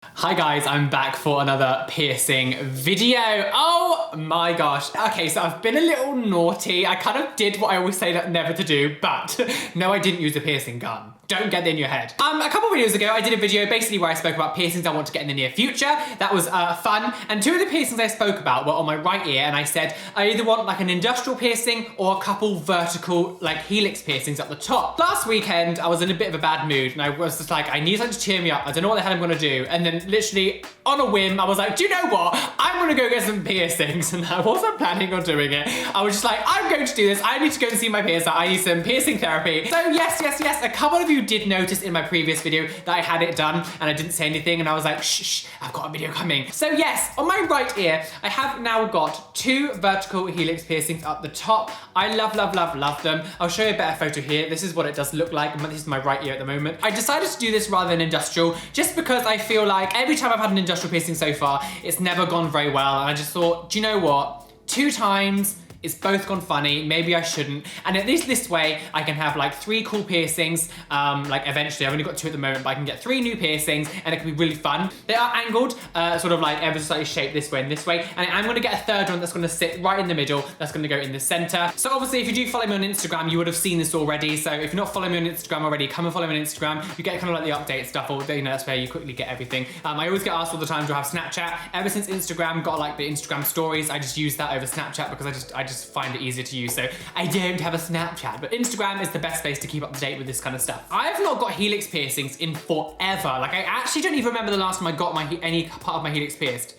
Hi guys, I'm back for another piercing video. Oh my gosh. Okay, so I've been a little naughty. I kind of did what I always say that never to do, but no, I didn't use a piercing gun. Don't get that in your head. A couple videos ago, I did a video basically where I spoke about piercings I want to get in the near future. That was fun. And two of the piercings I spoke about were on my right ear, and I said I either want like an industrial piercing or a couple vertical like helix piercings at the top. Last weekend, I was in a bit of a bad mood, and I was just like, I need something to cheer me up. I don't know what the hell I'm gonna do. And then literally on a whim, I was like, do you know what? I'm gonna go get some piercings. And I wasn't planning on doing it. I was just like, I'm going to do this. I need to go and see my piercer. I need some piercing therapy. So yes. A couple of you did notice in my previous video that I had it done and I didn't say anything, and I was like, shh, I've got a video coming. So yes, on my right ear, I have now got two vertical helix piercings up the top. I love them. I'll show you a better photo here. This is what it does look like. This is my right ear at the moment. I decided to do this rather than industrial just because I feel like every time I've had an industrial piercing so far, it's never gone very well. And I just thought, do you know what? 2 times, it's both gone funny, maybe I shouldn't. And at least this way, I can have like 3 cool piercings. Like eventually, I've only got 2 at the moment, but I can get 3 new piercings and it can be really fun. They are angled, sort of like ever so slightly shaped this way and this way. And I'm gonna get a third one that's gonna sit right in the middle, that's gonna go in the center. So obviously, if you do follow me on Instagram, you would have seen this already. So if you're not following me on Instagram already, come and follow me on Instagram. You get kind of like the update stuff, or you know, that's where you quickly get everything. I always get asked all the time, do I have Snapchat? Ever since Instagram got like the Instagram stories, I just use that over Snapchat because I just find it easier to use. So I don't have a Snapchat, but Instagram is the best place to keep up to date with this kind of stuff. I've not got helix piercings in forever. Like I actually don't even remember the last time I got any part of my helix pierced.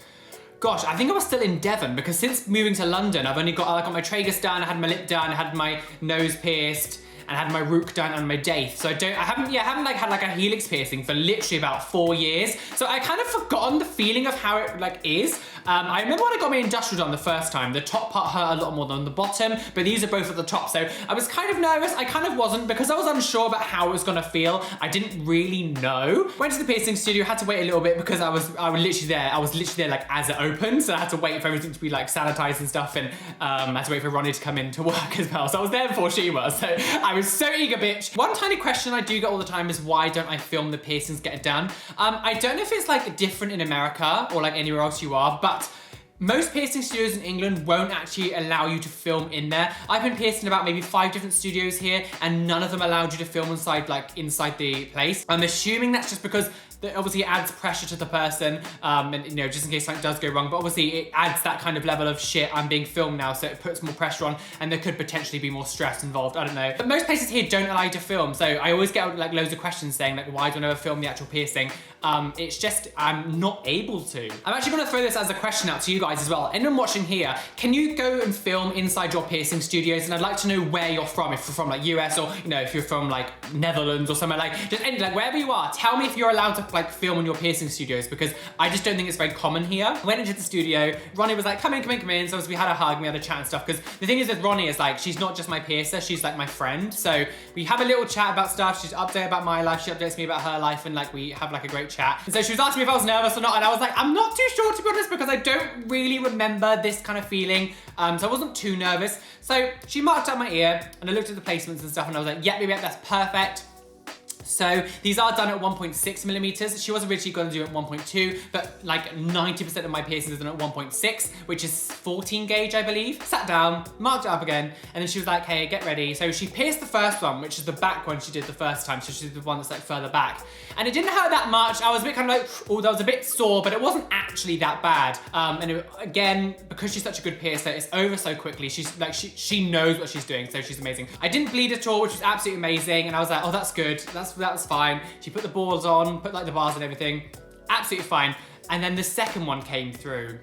Gosh, I think I was still in Devon because since moving to London, I've only got, I got my tragus done, I had my lip done, I had my nose pierced, and I had my rook done and my daith. So I haven't like had like a helix piercing for literally about 4 years. So I kind of forgotten the feeling of how it like is. I remember when I got my industrial done the first time, the top part hurt a lot more than the bottom, but these are both at the top. So I was kind of nervous. I kind of wasn't because I was unsure about how it was gonna feel. I didn't really know. Went to the piercing studio, had to wait a little bit because I was literally there. I was literally there like as it opened. So I had to wait for everything to be like sanitized and stuff. And I had to wait for Ronnie to come in to work as well. So I was there before she was. So I was so eager, bitch. One tiny question I do get all the time is why don't I film the piercings get it done? I don't know if it's like different in America or like anywhere else you are, but most piercing studios in England won't actually allow you to film in there. I've been pierced in about maybe 5 different studios here, and none of them allowed you to film inside the place. I'm assuming that's just because obviously it adds pressure to the person, and you know, just in case something does go wrong, but obviously it adds that kind of level of shit, I'm being filmed now, so it puts more pressure on, and there could potentially be more stress involved, I don't know. But most places here don't allow you to film, so I always get like loads of questions saying like, why don't I ever film the actual piercing? It's just, I'm not able to. I'm actually gonna throw this as a question out to you guys as well. Anyone watching here, can you go and film inside your piercing studios? And I'd like to know where you're from, if you're from like US or, you know, if you're from like Netherlands or somewhere like, just like wherever you are, tell me if you're allowed to like film in your piercing studios, because I just don't think it's very common here. Went into the studio, Ronnie was like, come in. So we had a hug, we had a chat and stuff, because the thing is with Ronnie is like, she's not just my piercer, she's like my friend. So we have a little chat about stuff, she's updated about my life, she updates me about her life, and like we have like a great chat. And so she was asking me if I was nervous or not, and I was like, I'm not too sure to be honest, because I don't really remember this kind of feeling. So I wasn't too nervous. So she marked up my ear and I looked at the placements and stuff, and I was like, yep, that's perfect. So these are done at 1.6 millimeters. She was originally going to do it at 1.2, but like 90% of my piercings are done at 1.6, which is 14 gauge, I believe. Sat down, marked it up again, and then she was like, hey, get ready. So she pierced the first one, which is the back one she did the first time. So she did the one that's like further back. And it didn't hurt that much. I was a bit kind of like, oh, that was a bit sore, but it wasn't actually that bad. Again, because she's such a good piercer, it's over so quickly. She's like, she knows what she's doing, so she's amazing. I didn't bleed at all, which was absolutely amazing. And I was like, oh, that's good. That was fine. She put the balls on, put like the bars and everything. Absolutely fine. And then the second one came through.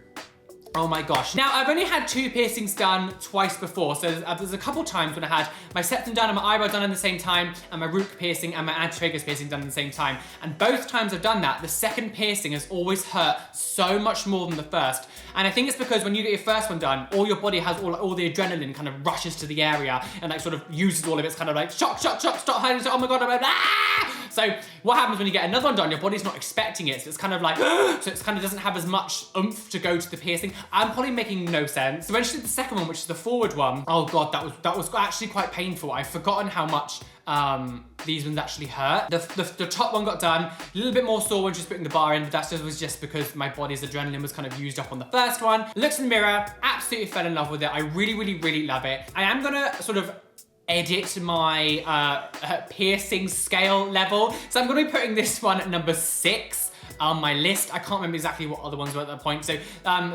Oh my gosh. Now, I've only had 2 piercings done twice before. So there's a couple times when I had my septum done and my eyebrow done at the same time, and my root piercing and my antitragus piercing done at the same time. And both times I've done that, the second piercing has always hurt so much more than the first. And I think it's because when you get your first one done, all your body has all the adrenaline kind of rushes to the area and like sort of uses all of its kind of like shock, stop hurting, so, oh my God, I'm like, ah! So what happens when you get another one done? Your body's not expecting it, so it's kind of like, so it kind of doesn't have as much oomph to go to the piercing. I'm probably making no sense. So when she did the second one, which is the forward one, oh God, that was actually quite painful. I've forgotten how much these ones actually hurt. The top one got done, a little bit more sore when she was putting the bar in, but that was just because my body's adrenaline was kind of used up on the first one. Looks in the mirror, absolutely fell in love with it. I really, really, really love it. I am gonna sort of edit my piercing scale level. So I'm gonna be putting this one at number 6 on my list. I can't remember exactly what other ones were at that point. So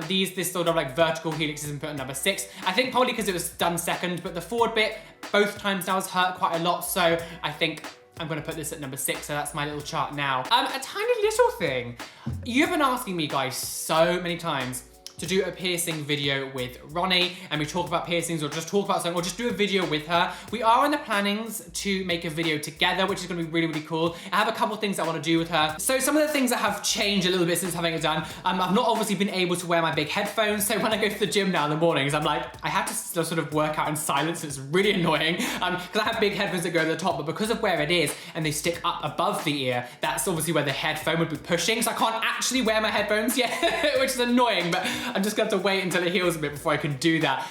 this sort of like vertical helix is put at number 6. I think probably because it was done second, but the forward bit, both times now has hurt quite a lot. So I think I'm gonna put this at number 6, so that's my little chart now. A tiny little thing. You've been asking me guys so many times to do a piercing video with Ronnie, and we talk about piercings or just talk about something or just do a video with her. We are in the plannings to make a video together, which is gonna be really, really cool. I have a couple things I wanna do with her. So some of the things that have changed a little bit since having it done, I've not obviously been able to wear my big headphones, so when I go to the gym now in the mornings, I'm like, I have to still sort of work out in silence. It's really annoying, because I have big headphones that go to the top, but because of where it is and they stick up above the ear, that's obviously where the headphone would be pushing, so I can't actually wear my headphones yet, which is annoying, but I'm just gonna have to wait until it heals a bit before I can do that.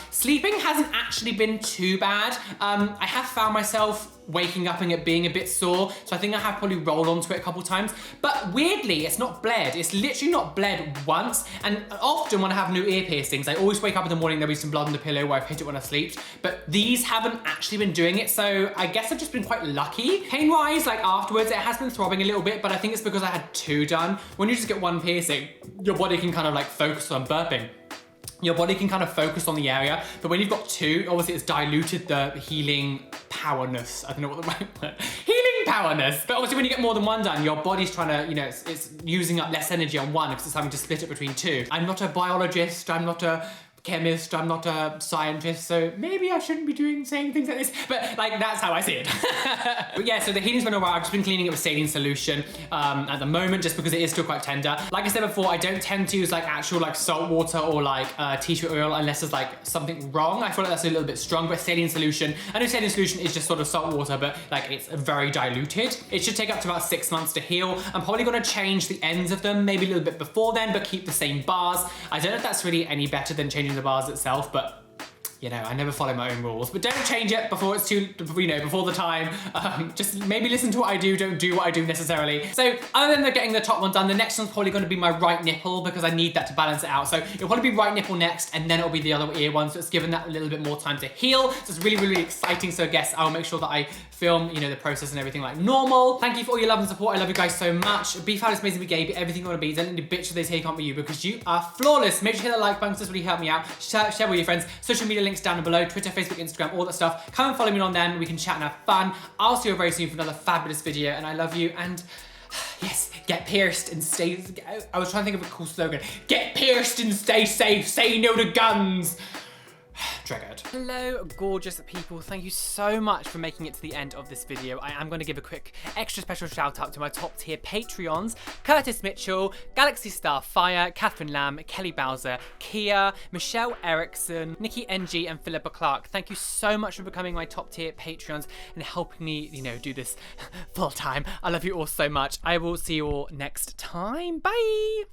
Sleeping hasn't actually been too bad. I have found myself waking up and it being a bit sore, so I think I have probably rolled onto it a couple times, but weirdly it's not bled. It's literally not bled once, and often when I have new ear piercings, I always wake up in the morning, there'll be some blood on the pillow where I've hit it when I sleep, but these haven't actually been doing it, so I guess I've just been quite lucky. Pain-wise, like afterwards, it has been throbbing a little bit, but I think it's because I had 2 done. When you just get 1 piercing, your body can kind of like focus on burping. Your body can kind of focus on the area, but when you've got 2, obviously it's diluted the healing powerness. I don't know what the right word. Healing powerness. But obviously when you get more than 1 done, your body's trying to, you know, it's using up less energy on 1 because it's having to split it between 2. I'm not a biologist, I'm not a chemist, I'm not a scientist, so maybe I shouldn't be saying things like this, but like that's how I see it. But yeah, so the healing's been alright. I've just been cleaning it with saline solution at the moment, just because it is still quite tender. Like I said before, I don't tend to use like actual like salt water or like tea tree oil unless there's like something wrong. I feel like that's a little bit strong, but saline solution, I know saline solution is just sort of salt water, but like it's very diluted. It should take up to about 6 months to heal. I'm probably gonna change the ends of them, maybe a little bit before then, but keep the same bars. I don't know if that's really any better than changing the bars itself, but you know, I never follow my own rules, but don't change it before it's before the time. Just maybe listen to what I do, don't do what I do necessarily. So other than getting the top one done, the next one's probably gonna be my right nipple because I need that to balance it out. So it'll probably be right nipple next, and then it'll be the other ear one. So it's given that a little bit more time to heal. So it's really, really exciting. So I guess I'll make sure that I film, you know, the process and everything like normal. Thank you for all your love and support. I love you guys so much. Be fabulous, amazing, be gay, be everything you wanna be. Don't need a bitch of this here can't be you because you are flawless. Make sure you hit the like button, this really help me out. Share with your friends. Social media links down below, Twitter, Facebook, Instagram, all that stuff. Come and follow me on them. We can chat and have fun. I'll see you very soon for another fabulous video, and I love you. And yes, get pierced and stay. I was trying to think of a cool slogan. Get pierced and stay safe. Say no to guns. Triggered. Hello, gorgeous people. Thank you so much for making it to the end of this video. I am going to give a quick extra special shout out to my top tier Patreons: Curtis Mitchell, Galaxy Star Fire, Catherine Lamb, Kelly Bowser, Kia, Michelle Erickson, Nikki NG, and Philippa Clark. Thank you so much for becoming my top tier Patreons and helping me, you know, do this full time. I love you all so much. I will see you all next time. Bye.